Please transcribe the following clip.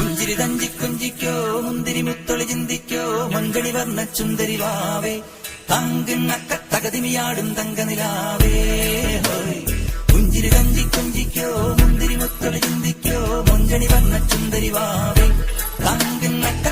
പുഞ്ചിരി തഞ്ചി കുഞ്ചിക്കോ മുന്തിരി മുത്തൊളി ചിന്തിക്കോ മഞ്ചണി വർണ്ണ ചുന്ദരി വാവേ തങ്കിണ്ണക്ക തകതിമിയാടും തങ്കനിലാവേ പുഞ്ചിരി തഞ്ചി കുഞ്ചിക്കോ മുന്തിരി മുത്തൊളി ചിന്തിക്കോ മഞ്ചണി വർണ്ണ ചുന്ദരി വാവേ തങ്കിണ്ണക്ക